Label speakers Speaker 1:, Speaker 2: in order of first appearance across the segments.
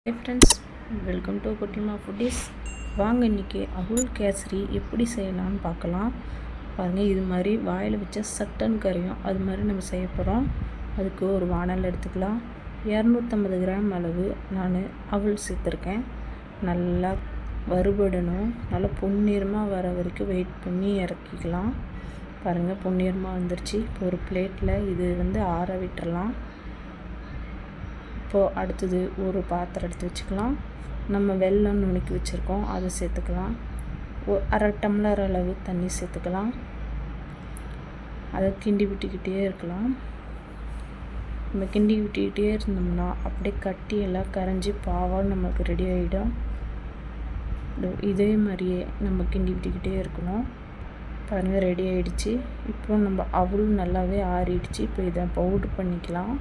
Speaker 1: Hey friends, welcome to குட்டிமா foodies. வாங்க இன்றைக்கி அவுல் கேசரி எப்படி செய்யலாம்னு பார்க்கலாம். பாருங்கள், இது மாதிரி வாயில் வச்சா சட்டன் கரையும், அது மாதிரி நம்ம செய்ய போகிறோம். அதுக்கு ஒரு வானல் எடுத்துக்கலாம். 250 கிராம் அளவு நான் அவுல் சேர்த்துருக்கேன். நல்லா வறுபடணும். நல்லா பொன்னிறமாக வர வரைக்கும் வெயிட் பண்ணி இறக்கிக்கலாம். பாருங்கள், பொன்னிறமாக வந்துருச்சு. இப்போ ஒரு பிளேட்டில் இது ஆற விட்டுறலாம். இப்போது அடுத்தது ஒரு பாத்திரம் எடுத்து வச்சுக்கலாம். நம்ம வெல்லம் நுணுக்கி வச்சுருக்கோம், அதை சேர்த்துக்கலாம். அரை டம்ளர் அளவு தண்ணி சேர்த்துக்கலாம். அதை கிண்டி விட்டுக்கிட்டே இருக்கலாம். நம்ம கிண்டி விட்டுக்கிட்டே இருந்தோம்னா அப்படியே கட்டி எல்லாம் கரைஞ்சி பாவாக நமக்கு ரெடி ஆகிடும். இதே மாதிரியே நம்ம கிண்டி விட்டுக்கிட்டே இருக்கணும். பாருங்கள், ரெடி ஆகிடுச்சு. இப்போ நம்ம அவுள் நல்லாவே ஆறிடுச்சு. இப்போ இதை பவுட்ரு பண்ணிக்கலாம்.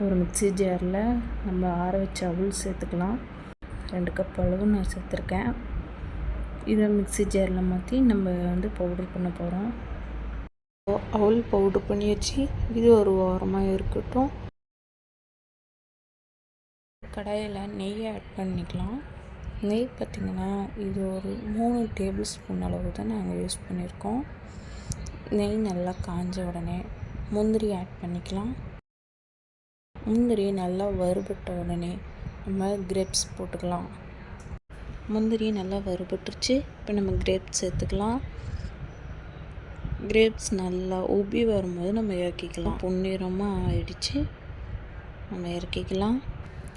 Speaker 1: ஒரு மிக்ஸி ஜாரில் நம்ம ஆற வச்ச அவுள் சேர்த்துக்கலாம். 2 கப் அளவு நான் சேர்த்துருக்கேன். இதை மிக்ஸி ஜாரில் மாற்றி நம்ம பவுட்ரு பண்ண போகிறோம். அவுள் பவுட்ரு பண்ணியாச்சு. இது ஒரு ஓரமாக இருக்கட்டும். கடாயில் நெய் ஆட் பண்ணிக்கலாம். நெய் பார்த்திங்கன்னா இது ஒரு 3 டேபிள் ஸ்பூன் அளவு தான் நாங்கள் யூஸ் பண்ணியிருக்கோம். நெய் நல்லா காஞ்ச உடனே முந்திரி ஆட் பண்ணிக்கலாம். முந்திரி நல்லா வறுபட்ட உடனே நம்ம கிரேப்ஸ் போட்டுக்கலாம். முந்திரி நல்லா வறுபட்டுருச்சு. இப்போ நம்ம கிரேப்ஸ் சேர்த்துக்கலாம். கிரேப்ஸ் நல்லா உப்பி வரும்போது நம்ம இறக்கிக்கலாம். பொன்னிறமாக ஆயிடுச்சு, நம்ம இறக்கிக்கலாம்.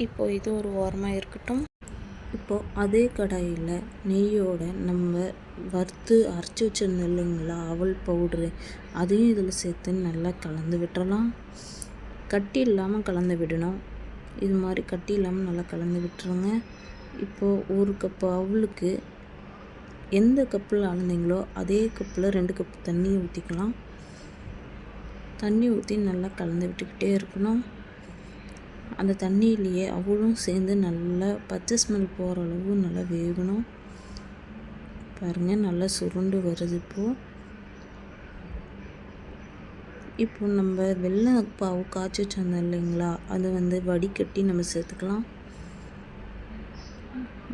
Speaker 1: இப்போது இது ஒரு ஓரமாக இருக்கட்டும். இப்போது அதே கடாயில் நெய்யோட நம்ம வறுத்து அரைச்சி வச்சுருந்தோம் இல்லைங்களா அவல் பவுட்ரு, அதையும் இதில் சேர்த்து நல்லா கலந்து விட்டுறலாம். கட்டி இல்லாமல் கலந்து விடணும். இது மாதிரி கட்டி இல்லாமல் நல்லா கலந்து விட்டுருங்க. இப்போது 1 கப்பு அவுளுக்கு எந்த கப்பில் அளந்தீங்களோ அதே கப்பில் 2 கப் தண்ணி ஊற்றிக்கலாம். தண்ணி ஊற்றி நல்லா கலந்து விட்டுக்கிட்டே இருக்கணும். அந்த தண்ணியிலேயே அவுளும் சேர்ந்து நல்லா பச்சை ஸ்மெல் போகிற அளவு நல்லா வேகணும். பாருங்கள், நல்லா சுருண்டு வருது. இப்போ நம்ம வெல்லம் பாவு காய்ச்சி வச்சிருந்தோம் இல்லைங்களா, அதை வடிகட்டி நம்ம சேர்த்துக்கலாம்.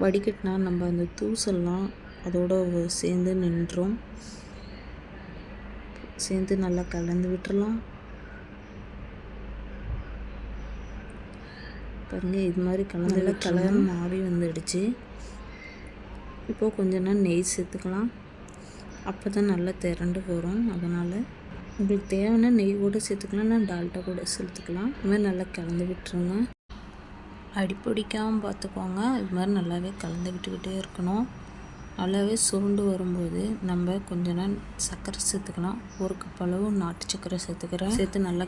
Speaker 1: வடிகட்டினா நம்ம அந்த தூசெல்லாம் அதோட சேர்ந்து நின்றோம். சேர்ந்து நல்லா கலந்து விட்டுறலாம். பாருங்கள், இது மாதிரி கலந்து கலர் மாறி வந்துடுச்சு. இப்போது கொஞ்ச நேரம் நெய் சேர்த்துக்கலாம். அப்போ தான் நல்லா திரண்டு வரும். அதனால் உங்களுக்கு தேவைன்னா நெய் கூட சேர்த்துக்கலாம், இல்லை டால்டா கூட சேர்த்துக்கலாம். இது மாதிரி நல்லா கலந்து விட்டுருங்க. அடிப்பிடிக்காமல் பார்த்துக்கோங்க. இது மாதிரி நல்லாவே கலந்து விட்டுக்கிட்டே இருக்கணும். நல்லாவே சுருண்டு வரும்போது நம்ம கொஞ்ச நேரம் சர்க்கரை சேர்த்துக்கலாம். 1 கப் அளவு நாட்டு சர்க்கரை சேர்த்து நல்லா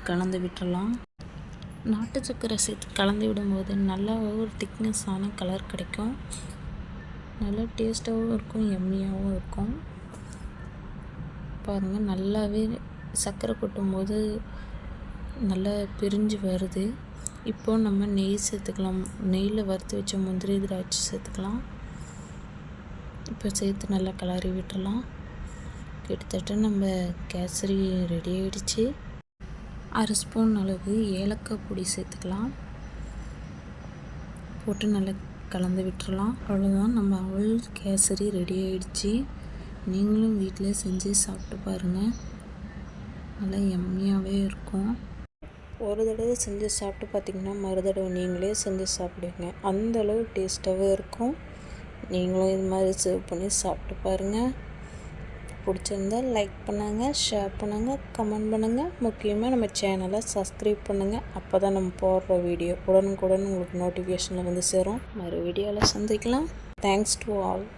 Speaker 1: கலந்து விட்டுறலாம். நாட்டு சர்க்கரை சேர்த்து கலந்து விடும்போது நல்லா ஒரு திக்னஸான கலர் கிடைக்கும். நல்லா டேஸ்ட்டாகவும் இருக்கும், எம்மியாகவும் இருக்கும். பாருங்கள், நல்லாவே சர்க்கரை கொட்டும்போது நல்லா பிரிஞ்சு வருது. இப்போது நம்ம நெய் சேர்த்துக்கலாம். நெய்யில் வறுத்து வச்ச முந்திரி திராட்சை சேர்த்துக்கலாம். இப்போ சேர்த்து நல்லா கிளறி விட்டுறலாம். கிட்டத்தட்ட நம்ம கேசரி ரெடி ஆகிடுச்சு. 1/2 ஸ்பூன் அளவு ஏலக்காய் பொடி சேர்த்துக்கலாம். போட்டு நல்லா கலந்து விட்டுறலாம். அவ்வளோதான், நம்ம அவுள் கேசரி ரெடி ஆகிடுச்சு. நீங்களும் வீட்டில் செஞ்சு சாப்பிட்டு பாருங்கள். நல்லா எம்மியாகவே இருக்கும். ஒரு தடவை செஞ்சு சாப்பிட்டு பார்த்திங்கன்னா மறு தடவை நீங்களே செஞ்சு சாப்பிடுவீங்க. அந்தளவு டேஸ்ட்டாகவே இருக்கும். நீங்களும் இது மாதிரி சர்வ் பண்ணி சாப்பிட்டு பாருங்கள். பிடிச்சிருந்தால் லைக் பண்ணுங்கள், ஷேர் பண்ணுங்கள், கமெண்ட் பண்ணுங்கள். முக்கியமாக நம்ம சேனலை சப்ஸ்கிரைப் பண்ணுங்கள். அப்போ தான் நம்ம போடுற வீடியோ உடனுக்குடன் உங்களுக்கு நோட்டிஃபிகேஷனில் சேரும். மறு வீடியோவில் சந்திக்கலாம். Thanks to all.